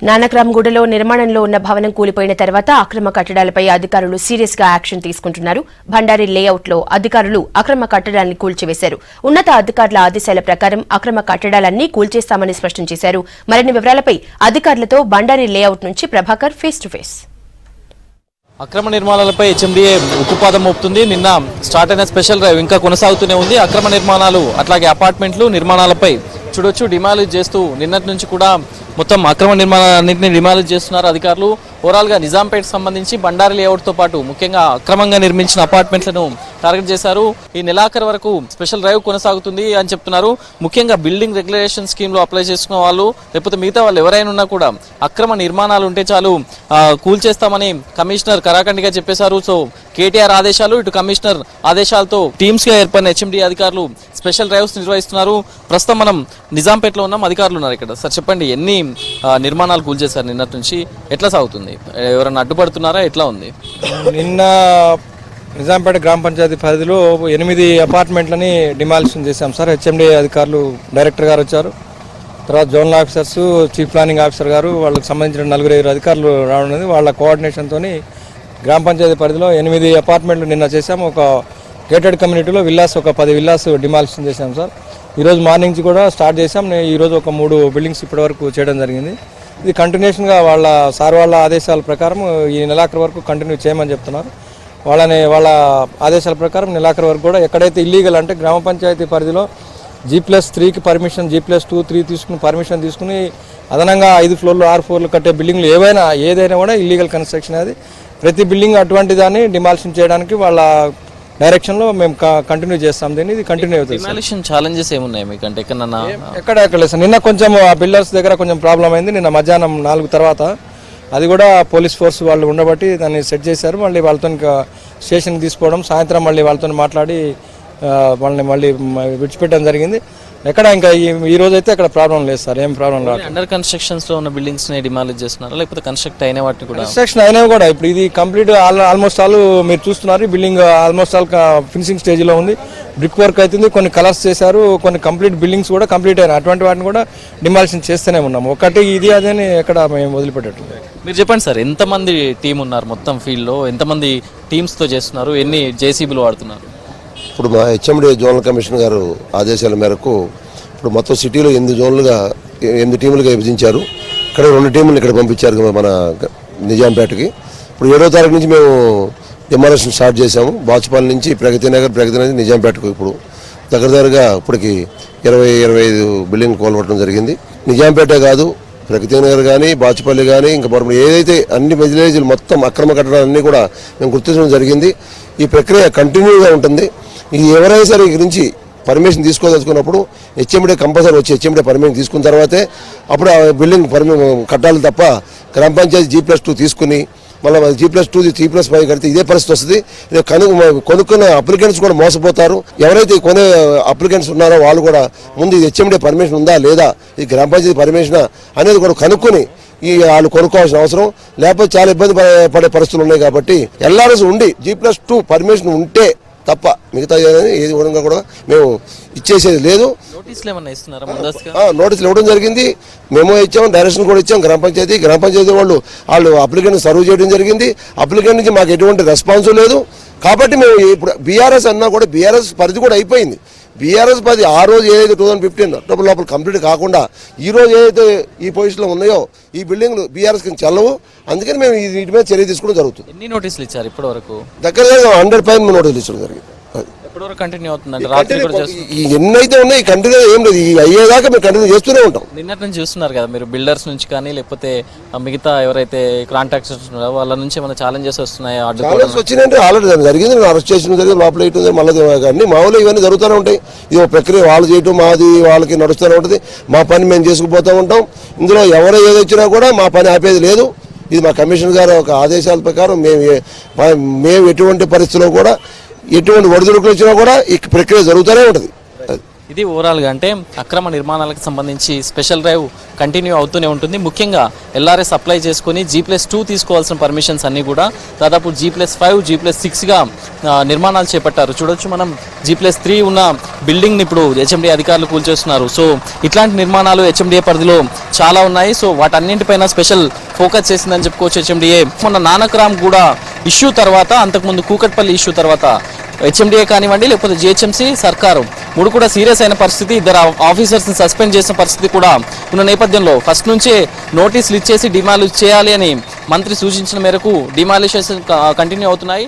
నానక్రామ్గూడలో నిర్మాణంలో ఉన్న భవనం కూలిపోయిన తర్వాత అక్రమ కట్టడాలపై అధికారులు సీరియస్ గా యాక్షన్ తీసుకుంటున్నారు. భండారి లేఅవుట్లో అధికారులు అక్రమ కట్టడాల్ని కూల్చివేశారు. ఉన్నత అధికారుల ఆదేశాల ప్రకారం అక్రమ కట్టడాలన్నీ కూల్చేస్తామని స్పష్టం చేశారు. మరిన్ని వివరాలపై అధికారులతో భండారి లేఅవుట్ నుంచి ప్రభాకర్ ఫేస్ టు ఫేస్. అక్రమ నిర్మాణాలపై హెచ్ఎండిఏ ఉక్కుపాదం మోపుతుంది. నిన్న స్టార్ట్ అయిన స్పెషల్ డ్రైవ్ ఇంకా కొనసాగుతూనే ఉంది. అక్రమ నిర్మాణాలు అట్లాగే అపార్ట్మెంట్లు నిర్మాణాలపై చూడొచ్చు డిమాలిష్ చేస్తూ నిన్నటి నుంచి కూడా మొత్తం అక్రమ నిర్మాణాలన్నింటినీ డిమాలిష్ చేస్తున్నారు అధికారులు. ఓవరాల్గా నిజాంపేట్ సంబంధించి బండారి లేఅవుట్తో పాటు ముఖ్యంగా అక్రమంగా నిర్మించిన అపార్ట్మెంట్లను టార్గెట్ చేశారు. ఈ నెలాఖరు వరకు స్పెషల్ డ్రైవ్ కొనసాగుతుంది అని చెప్తున్నారు. ముఖ్యంగా బిల్డింగ్ రెగ్యులేషన్ స్కీమ్లో అప్లై చేసుకున్న వాళ్ళు లేకపోతే మిగతా వాళ్ళు ఎవరైనా ఉన్నా కూడా అక్రమ నిర్మాణాలు ఉంటే చాలు కూల్చేస్తామని కమిషనర్ కరాఖండిగా చెప్పేశారు. సో కేటీఆర్ ఆదేశాలు ఇటు కమిషనర్ ఆదేశాలతో టీమ్స్గా ఏర్పడిన హెచ్ఎండి అధికారులు స్పెషల్ డ్రైవ్స్ నిర్వహిస్తున్నారు. ప్రస్తుతం మనం నిజాంపేటలో ఉన్నాం. అధికారులు ఉన్నారు ఇక్కడ. సార్ చెప్పండి, ఎన్ని నిర్మాణాలు కూల్చేశారు నిన్నటి నుంచి? ఎట్లా సాగుతుంది? ఎవరైనా అడ్డుపడుతున్నారా? ఎట్లా ఉంది? నిన్న నిజాంపేట గ్రామ పంచాయతీ పరిధిలో 8 అపార్ట్మెంట్లని డిమాలిషన్ చేశాం సార్. హెచ్ఎండి అధికారులు డైరెక్టర్ గారు వచ్చారు, తర్వాత zonal officers, chief planning officer గారు, వాళ్ళకి సంబంధించిన 4-5 అధికారులు రావడం, వాళ్ళ కోఆర్డినేషన్తో గ్రామ పంచాయతీ పరిధిలో 8 అపార్ట్మెంట్లు నిన్న చేశాము. ఒక గేటెడ్ కమ్యూనిటీలో విల్లాస్, ఒక 10 విల్లాస్ డిమాలిషన్ చేశాం సార్. ఈరోజు మార్నింగ్ నుంచి కూడా స్టార్ట్ చేశాం. ఈరోజు ఒక 3 బిల్డింగ్స్ ఇప్పటివరకు చేయడం జరిగింది. ఇది కంటిన్యూషన్గా వాళ్ళ ఆదేశాల ప్రకారం ఈ నెలాఖరు వరకు కంటిన్యూ చేయమని చెప్తున్నారు. వాళ్ళ ఆదేశాల ప్రకారం నెలాఖరు వరకు కూడా ఎక్కడైతే ఇల్లీగల్ అంటే గ్రామ పంచాయతీ పరిధిలో G+3కి పర్మిషన్, G+2, 3 తీసుకుని పర్మిషన్ తీసుకుని అదనంగా 5 ఫ్లోర్లు 6 ఫ్లోర్లు కట్టే బిల్డింగ్లు ఏదైనా కూడా ఇల్లీగల్ కన్స్ట్రక్షన్. అది ప్రతి బిల్డింగ్ అటువంటి దాన్ని డిమాలిషన్ చేయడానికి వాళ్ళ డైరెక్షన్లో మేము కంటిన్యూ చేస్తాం. దీన్ని ఇది కంటిన్యూ అవుతుంది. డిమాలిషన్ ఛాలెంజెస్ ఏమున్నాయి మీకు? అంటే ఎక్కడ లేదు సార్. నిన్న కొంచెం ఆ బిల్డర్స్ దగ్గర కొంచెం ప్రాబ్లం అయింది. నిన్న మధ్యాహ్నం 4 తర్వాత అది కూడా పోలీస్ ఫోర్స్ వాళ్ళు ఉండబట్టి దాన్ని సెట్ చేశారు. మళ్ళీ వాళ్ళతో స్టేషన్కి తీసుకోవడం, సాయంత్రం మళ్ళీ వాళ్ళతో మాట్లాడి వాళ్ళని మళ్ళీ విడిచిపెట్టడం జరిగింది. ఎక్కడ ఇంకా ఈ రోజు అయితే అక్కడ ప్రాబ్లం లేదు సార్. ఏం ప్రాబ్లం రాదు. అండర్ కన్స్ట్రక్షన్స్ లో ఉన్న బిల్డింగ్స్ ని డిమాలిష్ చేస్తున్నారా లేకపోతే కన్స్ట్రక్ట్ అయిన వాటిని కూడా? కన్స్ట్రక్షన్ అయినవి కూడా ఇప్పుడు ఇది కంప్లీట్ ఆల్మోస్ట్ ఆల్ మీరు చూస్తున్నారు. Building almost all finishing stage లో ఉంది. బ్రిక్ వర్క్ అవుతుంది, కొన్ని కలర్స్ చేశారు, కొన్ని కంప్లీట్ బిల్డింగ్స్ కూడా కంప్లీట్ అయినాయి. అటువంటి వాటిని కూడా డిమాలిషన్ చేస్తూనే ఉన్నాము. ఒకటి ఇది అదని ఎక్కడ మేము వదిలిపెట్టట్లేదు. మీరు చెప్పండి సార్, ఎంతమంది టీం ఉన్నారు మొత్తం ఫీల్డ్ లో? ఎంతమంది టీమ్స్ తో చేస్తున్నారు? ఎన్ని జేసీబీలు వాడుతున్నారు? ఇప్పుడు మా హెచ్ఎండి జోనల్ కమిషనర్ గారు ఆదేశాల మేరకు ఇప్పుడు మొత్తం సిటీలో 8 టీములుగా విభజించారు. ఇక్కడ 2 టీములు ఇక్కడ పంపించారు మన నిజాంపేటకి. ఇప్పుడు 7వ తారీఖు నుంచి మేము డిమాలిషన్ స్టార్ట్ చేశాము. బాచుపల్లి నుంచి ప్రగతి నగర్ నిజాంపేటకు ఇప్పుడు దగ్గరగా ఇప్పటికి 20-25 బిల్డింగ్ కోల్పట్టడం జరిగింది. నిజాంపేట కాదు, ప్రగతి నగర్ కానీ, బాచుపల్లి కానీ, ఇంకా ఏదైతే అన్ని విలేజ్లు మొత్తం అక్రమ కట్టడాలన్నీ కూడా మేము గుర్తించడం జరిగింది. ఈ ప్రక్రియ కంటిన్యూగా ఉంటుంది. ఇది ఎవరైనా సరే ఈ గురించి పర్మిషన్ తీసుకోదలుచుకున్నప్పుడు హెచ్ఎండి కంపల్సరీ వచ్చి హెచ్ఎండి పర్మిషన్ తీసుకున్న తర్వాతే అప్పుడు ఆ బిల్డింగ్ కట్టాలి తప్ప గ్రామ పంచాయతీ G+2 తీసుకుని మళ్ళీ G+2 G+5 కడితే ఇదే పరిస్థితి వస్తుంది. కొనుక్కున్న అప్లికెంట్స్ కూడా మోసపోతారు. ఎవరైతే కొనే అప్లికెంట్స్ ఉన్నారో వాళ్ళు కూడా ముందు ఇది హెచ్ఎండి పర్మిషన్ ఉందా లేదా, ఈ గ్రామ పంచాయతీ పర్మిషనా అనేది కూడా కనుక్కొని వాళ్ళు కొనుక్కోవాల్సిన అవసరం. లేకపోతే చాలా ఇబ్బంది పడే పరిస్థితులు ఉన్నాయి. కాబట్టి ఎల్ఆర్ఎస్ ఉండి G+2 పర్మిషన్ ఉంటే తప్ప మిగతా ఏది కూడా మేము ఇచ్చేసేది లేదు. నోటీసులు ఇవ్వడం జరిగింది. మేము ఇచ్చాము, డైరెక్షన్ కూడా ఇచ్చాం. గ్రామ పంచాయతీ వాళ్ళు అప్లికెంట్ సర్వ్ చేయడం జరిగింది. అప్లికెంట్ నుంచి మాకు ఎటువంటి రెస్పాన్స్ లేదు. కాబట్టి మేము ఇప్పుడు బీఆర్ఎస్ అన్నా కూడా బీఆర్ఎస్ పరిధి కూడా అయిపోయింది. బీఆర్ఎస్ పరిధి ఆ రోజు ఏదైతే 2015 అక్టోబర్ లోపల కంప్లీట్ కాకుండా ఈ రోజు ఏదైతే ఈ పొజిషన్లో ఉన్నాయో ఈ బిల్డింగ్లు బీఆర్ఎస్ కింద చెల్లవు. అందుకని మేము వీటి మీద చర్య తీసుకోవడం జరుగుతుంది. ఎన్ని నోటీసులు ఇచ్చారు ఇప్పటి వరకు? దగ్గర 100 పైన నోటీసులు ఇచ్చడం జరిగింది. ఎన్నైతే ఉన్నాయి కంటిన్యూ ఏం లేదు. అయ్యేదాకా మేము కంటిన్యూ చేస్తూనే ఉంటాం. నిన్నటి నుంచి చూస్తున్నారు కదా మీరు, బిల్డర్స్ నుంచి కానీ లేకపోతే మిగతా ఎవరైతే కాంట్రాక్టర్స్ ఉన్నారో వాళ్ళ నుంచి ఏమైనా ఛాలెంజెస్ వస్తున్నాయో? వచ్చినాయంటే ఆల్రెడీ జరిగింది. అరెస్ట్ చేసిన జరిగింది, లోపల ఇటు మళ్ళీ కానీ మామూలు ఇవన్నీ జరుగుతూనే ఉంటాయి. ఇది ప్రక్రియ వాళ్ళు చేయటం మాది వాళ్ళకి నడుస్తూనే ఉంటుంది. మా పని మేము చేసుకుపోతూ ఉంటాం. ఇందులో ఎవరు ఏదొచ్చినా కూడా మా పని ఆపేది లేదు. ఇది మా కమిషనర్ గారు ఒక ఆదేశాల ప్రకారం మేము ఎటువంటి పరిస్థితుల్లో కూడా ఎటువంటి ఒడిదుడుకులు వచ్చినా కూడా ఈ ప్రక్రియ జరుగుతూనే ఉంటుంది. ఇది ఓవరాల్గా అంటే అక్రమ నిర్మాణాలకు సంబంధించి స్పెషల్ డ్రైవ్ కంటిన్యూ అవుతూనే ఉంటుంది. ముఖ్యంగా ఎల్ఆర్ఎస్ అప్లై చేసుకుని G+2 తీసుకోవాల్సిన పర్మిషన్స్ అన్నీ కూడా దాదాపు G+5 G+6గా నిర్మాణాలు చేపట్టారు. చూడొచ్చు మనం G+3 ఉన్న బిల్డింగ్ని ఇప్పుడు హెచ్ఎండిఏ అధికారులు కూల్చేస్తున్నారు. సో ఇట్లాంటి నిర్మాణాలు హెచ్ఎండిఏ పరిధిలో చాలా ఉన్నాయి. సో వాటన్నింటిపైన స్పెషల్ ఫోకస్ చేసిందని చెప్పుకోవచ్చు హెచ్ఎండిఏ. మొన్న నానక్రామ్ కూడా ఇష్యూ తర్వాత, అంతకుముందు కూకట్పల్లి ఇష్యూ తర్వాత హెచ్ఎండిఏ కానివ్వండి లేకపోతే జిహెచ్ఎంసీ సర్కారు మూడు కూడా సీరియస్ అయిన పరిస్థితి, ఇద్దరు ఆఫీసర్స్ని సస్పెండ్ చేసిన పరిస్థితి కూడా ఉన్న నేపథ్యంలో ఫస్ట్ నుంచే నోటీసులు ఇచ్చేసి డిమాలిష్ చేయాలి అని మంత్రి సూచించిన మేరకు డిమాలిషన్స్ కంటిన్యూ అవుతున్నాయి.